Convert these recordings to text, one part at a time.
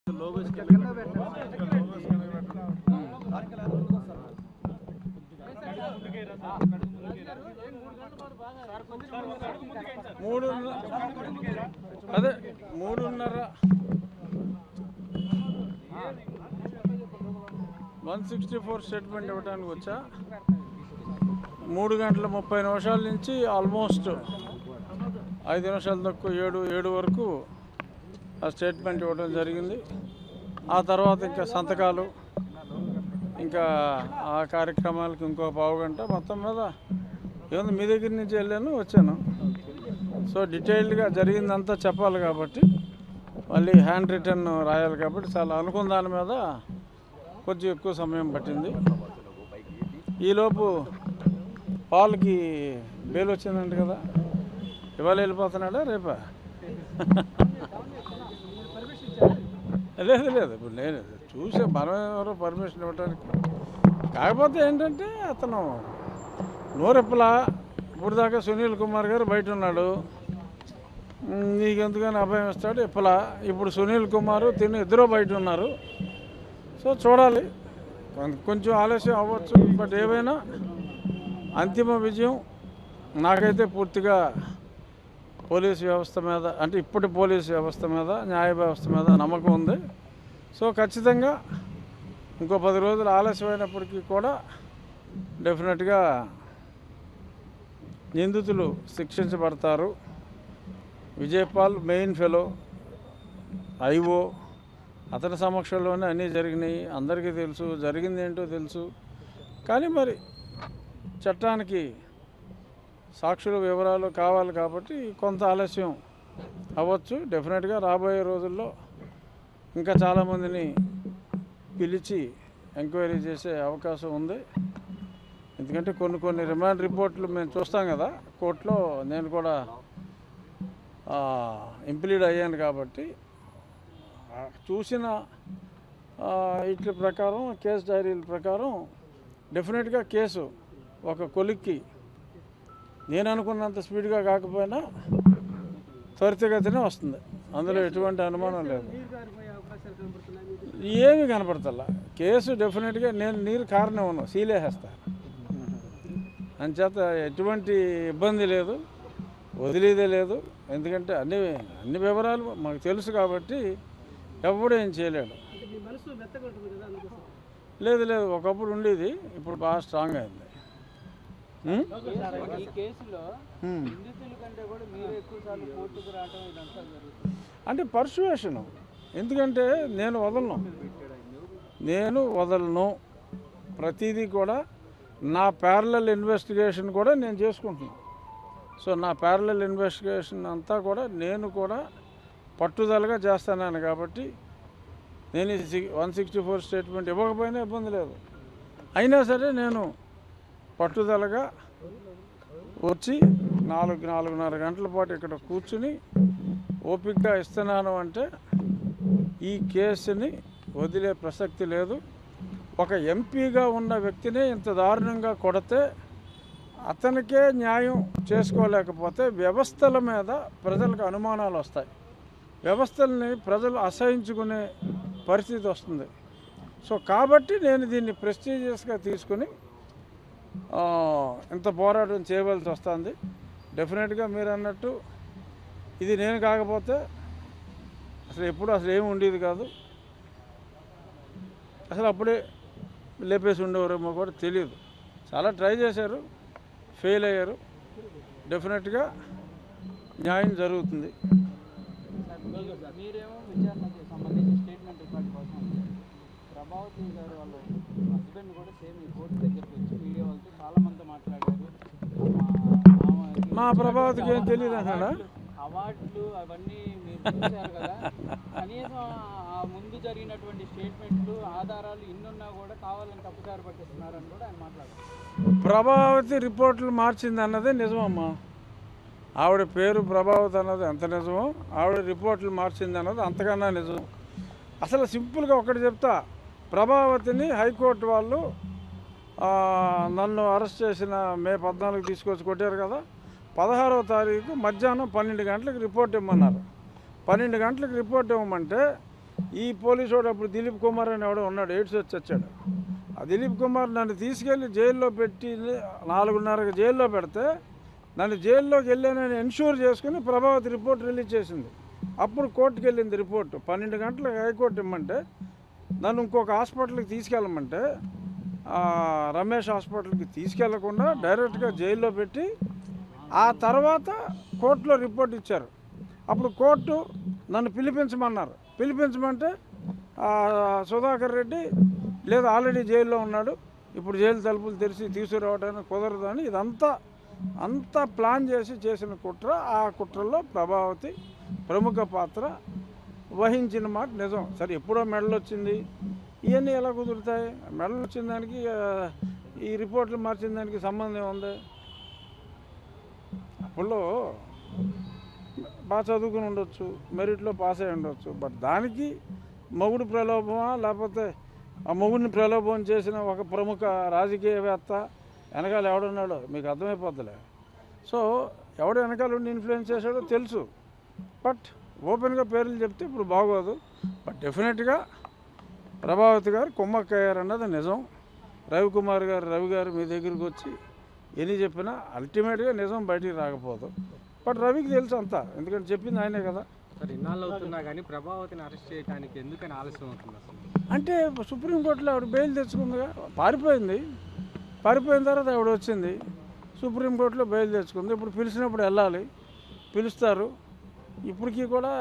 అదే 3:30 164 స్టేట్మెంట్ ఇవ్వడానికి వచ్చా. 3 గంటల 30 నిమిషాల నుంచి ఆల్మోస్ట్ 5 నిమిషాలు తక్కువ 7 వరకు ఆ స్టేట్మెంట్ ఇవ్వడం జరిగింది. ఆ తర్వాత ఇంకా సంతకాలు, ఇంకా ఆ కార్యక్రమాలకు ఇంకో పావుగంట. మొత్తం మీద ఏముంది, మీ దగ్గర నుంచి వెళ్ళాను వచ్చాను. సో డీటెయిల్డ్గా జరిగిందంతా చెప్పాలి కాబట్టి, మళ్ళీ హ్యాండ్ రిటర్న్ రాయాలి కాబట్టి చాలా అనుకున్న దాని మీద కొంచెం ఎక్కువ సమయం పట్టింది. ఈలోపు పాల్కి బెయిల్ వచ్చిందంట కదా, ఇవాళ వెళ్ళిపోతున్నాడా రేపా? లేదు ఇప్పుడు నేను చూసే మనం ఎవరో పర్మిషన్ ఇవ్వడానికి. కాకపోతే ఏంటంటే అతను నోరెప్పలా. ఇప్పుడు దాకా సునీల్ కుమార్ గారు బయట ఉన్నాడు, నీకెందుకని అభయం ఇస్తాడు ఎప్పలా. ఇప్పుడు సునీల్ కుమారు ఇద్దరూ బయట ఉన్నారు. సో చూడాలి, కొంచెం ఆలస్యం అవ్వచ్చు. బట్ ఏవైనా అంతిమ విజయం నాకైతే పూర్తిగా పోలీస్ వ్యవస్థ మీద, అంటే ఇప్పటి పోలీస్ వ్యవస్థ మీద, న్యాయ వ్యవస్థ మీద నమ్మకం ఉంది. సో ఖచ్చితంగా ఇంకో 10 రోజులు ఆలస్యమైనప్పటికీ కూడా డెఫినెట్గా నిందితులు శిక్షించబడతారు. విజయపాల్ మెయిన్ ఫెలో, ఐఓ, అతని సమక్షంలోనే అన్నీ జరిగినాయి. అందరికీ తెలుసు, జరిగింది ఏంటో తెలుసు. కానీ మరి చట్టానికి సాక్షుల వివరాలు కావాలి కాబట్టి కొంత ఆలస్యం అవ్వచ్చు. డెఫినెట్గా రాబోయే రోజుల్లో ఇంకా చాలామందిని పిలిచి ఎంక్వైరీ చేసే అవకాశం ఉంది. ఎందుకంటే కొన్ని రిమాండ్ రిపోర్ట్లు మేము చూస్తాం కదా కోర్టులో. నేను కూడా ఇంప్లీడ్ అయ్యాను కాబట్టి చూసిన వీటి ప్రకారం, కేసు డైరీల ప్రకారం డెఫినెట్గా కేసు ఒక కొలిక్కి నేను అనుకున్నంత స్పీడ్గా కాకపోయినా త్వరితగతినే వస్తుంది. అందులో ఎటువంటి అనుమానం లేదు. ఏమీ కనపడతల్లా. కేసు డెఫినెట్గా నేను నీరు కారణం సీలేసేస్తా. అంచేత ఎటువంటి ఇబ్బంది లేదు, వదిలేదే లేదు. ఎందుకంటే అన్ని వివరాలు మాకు తెలుసు కాబట్టి ఎవడు ఏం చేయలేడు. లేదు ఒకప్పుడు ఉండేది, ఇప్పుడు బాగా స్ట్రాంగ్ అయింది. అంటే పర్సువేషను. ఎందుకంటే నేను వదలను ప్రతిదీ కూడా. నా ప్యారలల్ ఇన్వెస్టిగేషన్ కూడా నేను చేసుకుంటున్నాను. సో నా ప్యారలల్ ఇన్వెస్టిగేషన్ అంతా కూడా నేను కూడా పట్టుదలగా చేస్తాను కాబట్టి నేను 164 స్టేట్మెంట్ ఇవ్వకపోయినా ఇబ్బంది లేదు. అయినా సరే నేను పట్టుదలగా వచ్చి 4-4:30 గంటల పాటు ఇక్కడ కూర్చుని ఓపికగా ఇస్తున్నాను. అంటే ఈ కేసుని వదిలే ప్రసక్తి లేదు. ఒక ఎంపీగా ఉన్న వ్యక్తిని ఇంత దారుణంగా కొడితే అతనికే న్యాయం చేసుకోలేకపోతే వ్యవస్థల మీద ప్రజలకు అనుమానాలు వస్తాయి. వ్యవస్థల్ని ప్రజలు అసహించుకునే పరిస్థితి వస్తుంది. సో కాబట్టి నేను దీన్ని ప్రెస్టీజియస్గా తీసుకుని ఇంత పోరాటం చేయవలసి వస్తుంది. డెఫినెట్గా మీరు అన్నట్టు ఇది నేను కాకపోతే అసలు ఏమి ఉండేది కాదు. అసలు అప్పుడే లేపేసి ఉండేవారేమో కూడా తెలియదు. చాలా ట్రై చేశారు, ఫెయిల్ అయ్యారు. డెఫినెట్గా న్యాయం జరుగుతుంది. మీరేమో విచారణకి సంబంధించి స్టేట్మెంట్ రికార్డ్ కోసం ప్రభావతి గారు వాళ్ళ హస్బెండ్ కూడా సేమ్ ఈ కోర్టు దగ్గరికి వచ్చి మీడియా వాళ్ళతో చాలా మంది మాట్లాడారు. మా ప్రభావతికి ఏం తెలియదు అన్నాడా? అవార్డులు అవన్నీ మీరు చూశారు కదా, కనీసం ఆ ముందు జరిగినటువంటి స్టేట్మెంట్లు, ఆధారాలు ఇన్నున్నా కూడా కావాలని తప్పుదారి పట్టిస్తున్నారని కూడా ఆయన మాట్లాడారు. ప్రభావతి రిపోర్ట్లు మార్చింది అన్నదే నిజమమ్మా. ఆవిడ పేరు ప్రభావతి అన్నది ఎంత నిజమో, ఆవిడ రిపోర్ట్లు మార్చింది అన్నది అంతకన్నా నిజం. అసలు సింపుల్గా ఒకటి చెప్తా, ప్రభావతిని హైకోర్టు వాళ్ళు నన్ను అరెస్ట్ చేసిన మే 14 తీసుకొచ్చి కొట్టారు కదా, 16వ తారీఖు మధ్యాహ్నం 12 గంటలకు రిపోర్ట్ ఇవ్వమన్నారు. 12 గంటలకు రిపోర్ట్ ఇవ్వమంటే ఈ పోలీసు వాడు అప్పుడు దిలీప్ కుమార్ అని ఎవడో ఉన్నాడు, ఎయిడ్స్ వచ్చి వచ్చాడు. ఆ దిలీప్ కుమార్ నన్ను తీసుకెళ్ళి జైల్లో పెట్టి 4:30 జైల్లో పెడితే నన్ను జైల్లోకి వెళ్ళానని ఎన్ష్యూర్ చేసుకుని ప్రభావతి రిపోర్ట్ రిలీజ్ చేసింది. అప్పుడు కోర్టుకు వెళ్ళింది రిపోర్టు. 12 గంటలకు హైకోర్టు ఇమ్మంటే నన్ను ఇంకొక హాస్పిటల్కి తీసుకెళ్ళమంటే రమేష్ హాస్పిటల్కి తీసుకెళ్లకుండా డైరెక్ట్గా జైల్లో పెట్టి ఆ తర్వాత కోర్టులో రిపోర్ట్ ఇచ్చారు. అప్పుడు కోర్టు నన్ను పిలిపించమన్నారు. పిలిపించమంటే సుధాకర్ రెడ్డి లేదు ఆల్రెడీ జైల్లో ఉన్నాడు, ఇప్పుడు జైలు తలుపులు తెరిచి తీసుకురావడానికి కుదరదు అని అంతా ప్లాన్ చేసిన కుట్ర. ఆ కుట్రలో ప్రభావతి ప్రముఖ పాత్ర వహించిన మాట నిజం. సరే ఎప్పుడో మెడల్ వచ్చింది, ఇవన్నీ ఎలా కుదురుతాయి? మెడల్ వచ్చిన దానికి ఈ రిపోర్ట్లు మార్చిన దానికి సంబంధం ఉంది. అప్పుడు బాగా చదువుకుని ఉండొచ్చు, మెరిట్లో పాస్ అయి ఉండొచ్చు, బట్ దానికి మొగుడు ప్రలోభమా లేకపోతే ఆ మొగుడిని ప్రలోభం చేసిన ఒక ప్రముఖ రాజకీయవేత్త వెనకాల ఎవడున్నాడో మీకు అర్థమైపోద్దిలే. సో ఎవడు వెనకాల ఉండి ఇన్ఫ్లుయెన్స్ చేశాడో తెలుసు, బట్ ఓపెన్గా పేర్లు చెప్తే ఇప్పుడు బాగోదు. బట్ డెఫినెట్గా ప్రభావతి గారు కుమ్మక్కయ్యారన్నది నిజం. రవి గారు మీ దగ్గరికి వచ్చి ఎన్ని చెప్పినా అల్టిమేట్గా నిజం బయటికి రాకపోదు. బట్ రవికి తెలుసు అంతా, ఎందుకంటే చెప్పింది ఆయనే కదా. సార్ ఇన్నాళ్ళు అవుతున్నా కానీ ప్రభావతిని అరెస్ట్ చేయడానికి ఎందుకని ఆలస్యం అవుతుంది అసలు? అంటే సుప్రీంకోర్టులో ఆవిడ బెయిల్ తెచ్చుకుందిగా, పారిపోయిన తర్వాత ఆవిడ వచ్చింది, సుప్రీంకోర్టులో బెయిల్ తెచ్చుకుంది. ఇప్పుడు పిలిచినప్పుడు వెళ్ళాలి, పిలుస్తారు. ఇప్పటికీ కూడా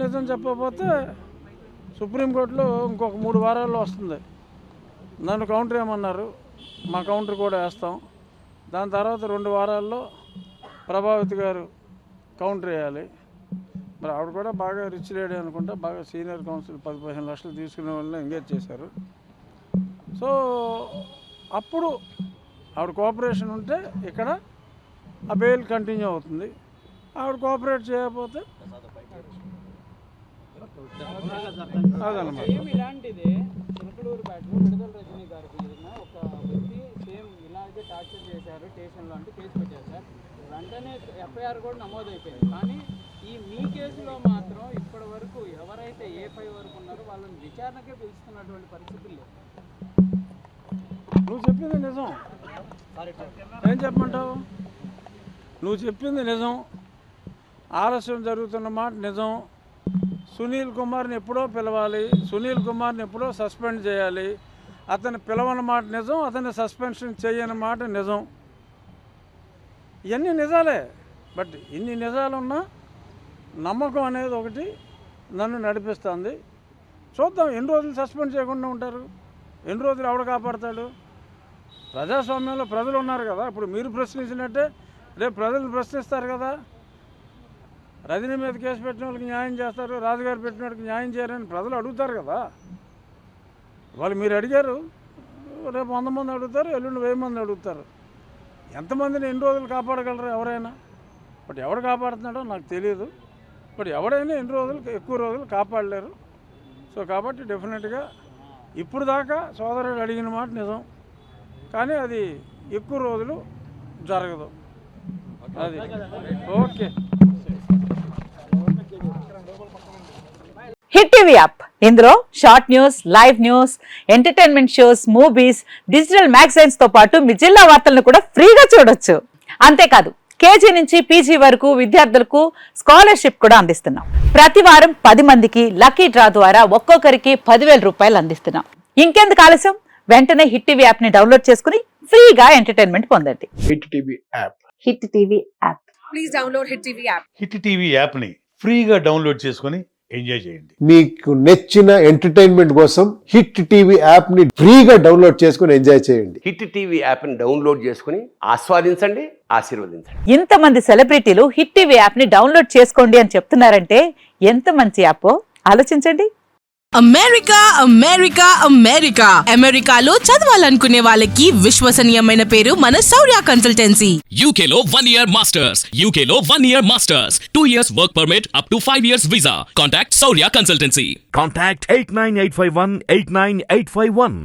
నిజం చెప్పకపోతే సుప్రీంకోర్టులో ఇంకొక 3 వారాల్లో వస్తుంది. నన్ను కౌంటర్ వేయమన్నారు, మా కౌంటర్ కూడా వేస్తాం. దాని తర్వాత 2 వారాల్లో ప్రభావతి గారు కౌంటర్ వేయాలి. మరి ఆవిడ కూడా బాగా రిచ్ లేడీ అనుకుంటా, బాగా సీనియర్ కౌన్సిల్ 10-15 లక్షలు తీసుకునే వాళ్ళని ఎంగేజ్ చేశారు. సో అప్పుడు ఆవిడ కోఆపరేషన్ ఉంటే ఇక్కడ ఆ బెయిల్ కంటిన్యూ అవుతుంది. ఆవిడ కోఆపరేట్ చేయకపోతే అదనమాట. ఇలాంటిదే చిలకలూరు బ్యాట్లో విడుదల రజనీ గారికి ఒక వ్యక్తి సేమ్ ఇలాగే టార్చర్ చేశారు స్టేషన్లో అంటే కేసు పెట్టారు సార్. వెంటనే ఎఫ్ఐఆర్ కూడా నమోదైపోయింది. కానీ మీ కేసులో మాత్రం ఇప్పటి వరకు ఎవరైతే A5 వరకు ఉన్నారో వాళ్ళని విచారణకే పిలుస్తున్నటువంటి పరిస్థితులు లేవు. నువ్వు చెప్పింది నిజం, ఏం చెప్పమంటావు? నువ్వు చెప్పింది నిజం, ఆలస్యం జరుగుతున్న మాట నిజం. సునీల్ కుమార్ని ఎప్పుడో పిలవాలి, సునీల్ కుమార్ని ఎప్పుడో సస్పెండ్ చేయాలి. అతను పిలవని మాట నిజం, అతన్ని సస్పెన్షన్ చేయని మాట నిజం. ఇవన్నీ నిజాలే. బట్ ఇన్ని నిజాలున్నా నమ్మకం అనేది ఒకటి నన్ను నడిపిస్తుంది. చూద్దాం ఎన్ని రోజులు సస్పెండ్ చేయకుండా ఉంటారు, ఎన్ని రోజులు ఎవడు కాపాడతాడు? ప్రజాస్వామ్యంలో ప్రజలు ఉన్నారు కదా. ఇప్పుడు మీరు ప్రశ్నించినట్టే రేపు ప్రజలు ప్రశ్నిస్తారు కదా. రజనీ మీద కేసు పెట్టిన వాళ్ళకి న్యాయం చేస్తారు, రాజుగారు పెట్టిన వాళ్ళకి న్యాయం చేయరని ప్రజలు అడుగుతారు కదా. వాళ్ళు మీరు అడిగారు, రేపు 100 మంది అడుగుతారు, ఎల్లుండి 1000 మంది అడుగుతారు. ఎంతమందిని ఎన్ని రోజులు కాపాడగలరు ఎవరైనా? బట్ ఎవడు కాపాడుతున్నాడో నాకు తెలియదు. బట్ ఎవడైనా ఎన్ని రోజులు ఎక్కువ రోజులు కాపాడలేరు. సో కాబట్టి డెఫినెట్గా ఇప్పుడు దాకా సోదరుడు అడిగిన మాట నిజం, కానీ అది ఎక్కువ రోజులు జరగదు. అది ఓకే. హిట్ టీవీ యాప్, ఇందులో short news, live news, entertainment shows, movies, digital magazines తో పాటు మీ జిల్లా వార్తలను కూడా ఫ్రీగా చూడొచ్చు. అంతేకాదు కేజీ నుంచి పీజీ వరకు విద్యార్థులకు స్కాలర్షిప్ కూడా అందిస్తున్నాం. ప్రతి వారం 10 మందికి లక్కీ డ్రా ద్వారా ఒక్కొక్కరికి 10,000 రూపాయలు అందిస్తున్నాం. ఇంకెందుకు ఆలస్యం, వెంటనే హిట్ టీవీ యాప్ ని డౌన్లోడ్ చేసుకుని ఫ్రీగా ఎంటర్టైన్మెంట్ పొందండి. Hit TV app, hit TV app, please download hit TV app. Hit TV యాప్ని ఫ్రీగా డౌన్లోడ్ చేసుకొని ఎంజాయ్ చేయండి. మీకు నచ్చిన ఎంటర్టైన్మెంట్ కోసం హిట్ టీవీ యాప్ ని ఫ్రీగా డౌన్లోడ్ చేసుకొని ఎంజాయ్ చేయండి. హిట్ టీవీ యాప్ని డౌన్లోడ్ చేసుకుని ఆస్వాదించండి, ఆశీర్వదించండి. ఇంతమంది సెలబ్రిటీలు హిట్ టీవీ యాప్ ని డౌన్లోడ్ చేసుకోండి అని చెప్తున్నారంటే ఎంత మంచి యాప్ ఆలోచించండి. అమెరికా అమెరికా అమెరికా అమెరికాలో చదవాలనుకునే వాళ్ళకి విశ్వసనీయమైన పేరు మన శౌర్య కన్సల్టెన్సీ. UK లో 1 year masters, UK లో 1 year masters, 2 years work permit up to 5 years visa. Contact Saurya Consultancy. Contact 89851 89851.